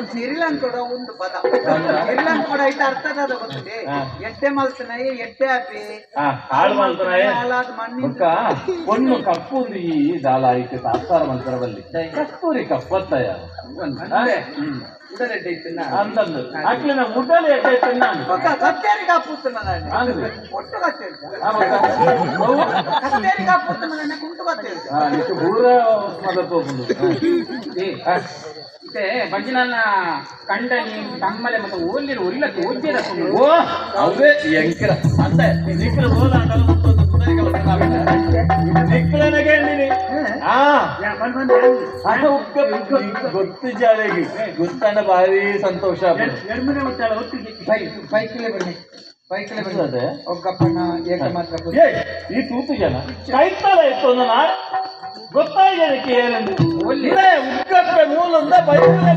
ಸಿರಿಲಂಕ ಕೂಡ ಒಂದು ಪದ ಸಿರಿಲಂಕ ಕೂಡ ಐತೆ ಅರ್ಥದ ಗೊತ್ತಿದೆ. ಎಟ್ಟೆ ಮಲ್ತನಾಯಿ ಎಟ್ಟೆ ಹಾಪಿ ಹಾಳು ಮಲ್ತನಾಯಿ ಹಾಲಾದ ಮಣ್ಣಿ ಒಂದು ಕಪ್ಪು ಈ ದಾಲ ಐತೆ ತಾತ್ಸಾರ ಮಂತ್ರದಲ್ಲಿ ಕಪ್ಪೂರಿ ಕಪ್ಪತ್ತಯ್ಯ ಅಂತಂದು ಅಕ್ಲಿ ನಾ ಮುಡ್ಡಲ್ಲಿ ಎಟ್ಟೈತೆ ನಾನು ಕತ್ತೇರಿ ಕಾಪುತ್ತನ ಒಟ್ಟು ಕತ್ತೇರಿ ಕತ್ತೇರಿ ಕಾಪುತ್ತನ ಕುಂಟು ಕತ್ತೇರಿ ಪೂರ ಮದತ್ತು ಹೋಗ್ಬೋದು ಮತ್ತೆ ಬಜ್ಜಿನನ್ನ ಕಂಡ ನೀನು ತಮ್ಮಲೆ ಮತ್ತೆ ಓದಿರ ಒಲ್ಲಕ್ಕೆ ಓದ್ತೀರ ಓ ಅವೇ ಎಂಕರ ಅಂತ ನಿಕ್ಕಲ ಓದ ಗೊತ್ತು ಜಾಲೆಗೆ ಗೊತ್ತಂಡ ಭಾರಿ ಸಂತೋಷ ಬೈಕಲ್ಲೇ ಬನ್ನಿ ಬೈಕಲ್ಲೇ ಬರ್ತದೆ ಒಗ್ಗಪ್ಪನ ಏಕ ಮಾತ್ರ ಈ ತೂತು ಜನ ಕೈತಾಳ ಇತ್ತು ನನ್ನ ಗೊತ್ತಾಗಕ್ಕೆ ಏನಂದ್ರೆ ಉಗ್ಗಪ್ಪೆ ಮೂಲಂದ ಬೈಕಲ್ಲೇ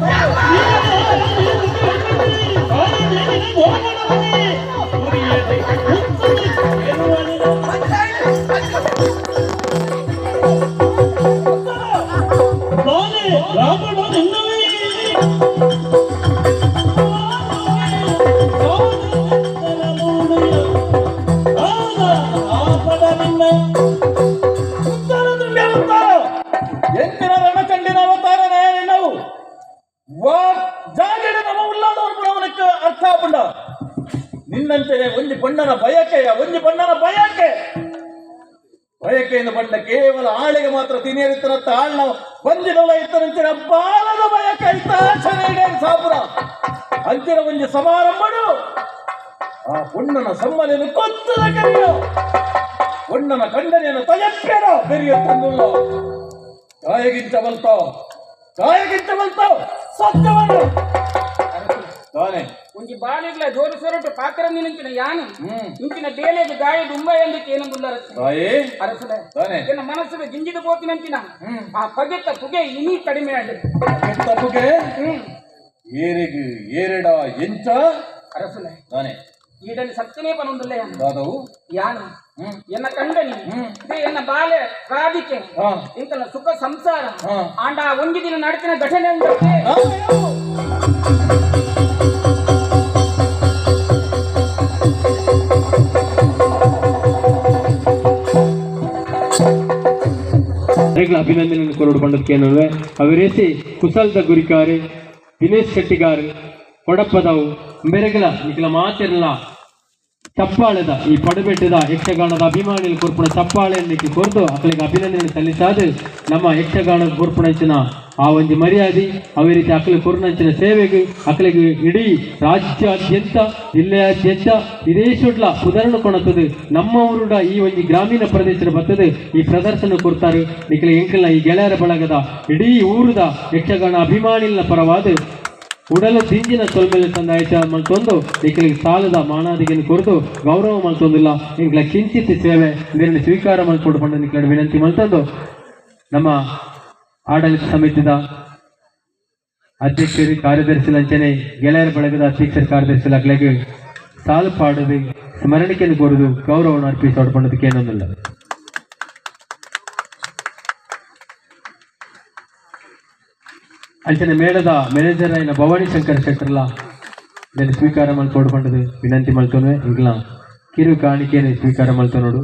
ಎಂತಿನ ರಣಕಂಡಿನ ಅವತಾರನೇ ನಾವು ಜಾಗಡ ನಮ್ಮ ಉಳ್ಳಾದವರಿಗೆ ಅರ್ಥ ಆಗ್ಬಿಡ ನಿನ್ನಂತೆಯೇ ಒಂಜಿ ಬಣ್ಣನ ಬಯಕೆ ಬಯಕೆಯನ್ನು ಬಂದ ಕೇವಲ ಆಳಿಗೆ ಮಾತ್ರ ತಿನ್ನಿರುತ್ತನತ್ತ ಆಳ್ನ ಬಂದಿರಲ್ಲ ಇತ್ತರಂತಿನ ಬಾಲದ ಬಯಕೆ ಇತ್ತಾಚನೆ ಸಾಪುರ ಅಂತಿನ ಒಂಜಿ ಸಮಾರಂಭಡು ಆ ಪುಣ್ಣನ ಸಮ್ಮನೆಯನ್ನು ಕೊತ್ತದ ಕರೆಯೋ ಪುಣ್ಣನ ಖಂಡನೆಯನ್ನು ತಯಪ್ಪೇರ ಬೆರೆಯುತ್ತಂದುಲ್ಲ ಕಾಯಗಿಂತ ಬಲ್ತಾವ್ ಸತ್ಯವನ್ನು ತಾನೆ ಒಂಜಿ ಬಾಲಿಗ್ಲ ಜೋರು ಸೊರಟು ಪಾತ್ರ ನಿಂತಿನ ಯಾನು ಇಂಚಿನ ಬೇಲೆದು ಗಾಯ ದುಂಬ ಎಂದಕ್ಕೆ ಏನು ಅರಸಲೆ ಎನ್ನ ಮನಸ್ಸಿಗೆ ಜಿಂಜಿದ ಹೋತಿನಂತಿನ ಆ ಪಗೆತ್ತ ಪುಗೆ ಇನಿ ಕಡಿಮೆ ಆಗಿದೆ ಪುಗೆ ಏರಿಗ ಏರಡ ಎಂಚ ಅರಸಲೆ ತಾನೆ ಈಡಲ್ಲಿ ಸತ್ಯನೇ ಪನೊಂದಲ್ಲ ಯಾದವು ಯಾನು ಎನ್ನ ಕಂಡನಿ ಎನ್ನ ಬಾಲೆ ರಾಧಿಕೆ ಇಂತನ ಸುಖ ಸಂಸಾರ ಆಂಡ ಒಂದು ದಿನ ನಡತಿನ ಘಟನೆ ಉಂಟು ಅಭಿನಂದನೆ ಕೊರಡು ಪಂಡದಕ್ಕೆ ಅವರೇಸಿ ಕುಸಲ್ದ ಗುರಿಕಾರೆ ದಿನೇಶ್ ಶೆಟ್ಟಿಗಾರ್ ಕೊಡಪ್ಪದವು ಬೆರಗಲ ನಿಖಲ ಮಾತಿರಲ್ಲ ಚಪ್ಪಾಳದ ಈ ಪಡಬೆಟ್ಟದ ಯಕ್ಷಗಾನದ ಅಭಿಮಾನಿಗಳು ಕೊರ್ಪುಣ ಚಪ್ಪಾಳೆಯನ್ನು ಕೊರ್ದು ಅಕ್ಕಳಿಗೆ ಅಭಿನಂದನೆ ಸಲ್ಲಿಸಾದ ನಮ್ಮ ಯಕ್ಷಗಾನದ ಕೊರ್ಪುಣಂಚಿನ ಆ ಒಂದು ಮರ್ಯಾದೆ ಅವೇ ರೀತಿ ಅಕ್ಕಳಿಗೆ ಕೊರ್ನಂಚಿನ ಸೇವೆಗೆ ಅಕ್ಕಳಿಗೆ ಇಡೀ ರಾಜ್ಯಾದ್ಯಂತ ಜಿಲ್ಲೆಯಾದ್ಯಂತ ವಿದೇಶಡ್ಲ ಉದಾಹರಣೆ ಕೊಣತದೆ ನಮ್ಮ ಊರುಡ ಈ ಒಂದು ಗ್ರಾಮೀಣ ಪ್ರದೇಶದ ಬರ್ತದೆ ಈ ಪ್ರದರ್ಶನ ಕೊಡ್ತಾರೆ ನಿಖಲ ಎಂಕಲ್ನ ಈ ಗೆಳೆಯರ ಬಳಗದ ಇಡೀ ಊರದ ಯಕ್ಷಗಾನ ಅಭಿಮಾನಿಗಳ ಪರವಾದ ಉಡಲು ದಿಂಜಿನ ಸೊಲ್ಮೆಲೆ ತಂದ ಆಯ್ತ ಮಲ್ತೊಂದು ಈಕಲಿಗೆ ಸಾಲದ ಮಾನಾದಿಗೆಯನ್ನು ಕೊರೆದು ಗೌರವ ಮಲ್ತೊಂದಿಲ್ಲ ಇಂಕ್ಲ ಕಿಂಚಿತ್ ಸೇವೆ ಇದರಲ್ಲಿ ಸ್ವೀಕಾರ ಮಲ್ಕೊಂಡು ಬಂದ ನಿಕ್ಲ ವಿನಂತಿ ಮಲ್ತೊಂದು ನಮ್ಮ ಆಡಳಿತ ಸಮಿತಿದ ಅಧ್ಯಕ್ಷರು ಕಾರ್ಯದರ್ಶಿ ಲಂಚನೆ ಗೆಳೆಯರ ಬಳಗದ ಅಧ್ಯಕ್ಷರ ಕಾರ್ಯದರ್ಶಿ ಅಗ್ಲೆಗೆ ಸಾಲು ಪಾಡದೆ ಸ್ಮರಣಿಕೆಯನ್ನು ಕೋರುದು ಗೌರವವನ್ನು ಅರ್ಪಿಸಿ ಹೊಡ್ಕೊಂಡದಕ್ಕೆ ಏನೊಂದಿಲ್ಲ. ಅಂಚನೆ ಮೇಳದ ಮ್ಯಾನೇಜರ್ ಆಯ್ನ ಭವಾನಿ ಶಂಕರ್ ಶೆಟ್ಟರ್ಲ ಇದನ್ನು ಸ್ವೀಕಾರ ಮಲ್ತೊಡ್ಕೊಂಡದು ವಿನಂತಿ ಮಲ್ತೋನೆ ಈಗಲ ಕಿರು ಕಾಣಿಕೆಯನ್ನು ಸ್ವೀಕಾರ ಮಲ್ತೋ ನೋಡು.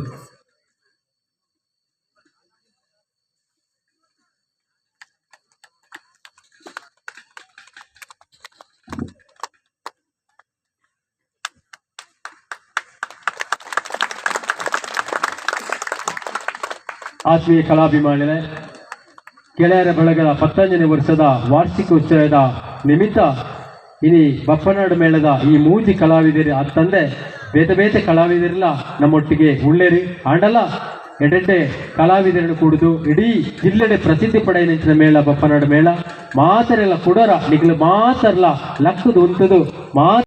ಆತ್ಮೀಯ ಕಲಾಭಿಮಾನಿಗಳೇ, ಗೆಳೆಯರ ಬಳಗದ 15ನೇ ವರ್ಷದ ವಾರ್ಷಿಕೋತ್ಸವದ ನಿಮಿತ್ತ ಇನಿ ಬಪ್ಪನಾಡು ಮೇಳದ ಈ ಮೂಜಿ ಕಲಾವಿದರು ಅತ್ತಂದೆ ಬೇತೆ ಕಲಾವಿದರೆಲ್ಲ ನಮ್ಮೊಟ್ಟಿಗೆ ಉಳ್ಳೇರಿ ಆಂಡಲ್ಲ ಎಡೆಡ್ಡೆ ಕಲಾವಿದರನ್ನು ಕೂಡುದು ಇಡೀ ಜಿಲ್ಲೆಡೆ ಪ್ರಸಿದ್ಧಿ ಪಡೆಯನಿಂಚಿನ ಮೇಳ ಬಪ್ಪನಾಡು ಮೇಳ ಮಾತರೆಲ್ಲ ಕುಡರ ನಿಗ್ಲು ಮಾತರ್ಲ ಲಕ್ಕದು ಉಂಟದು ಮಾತ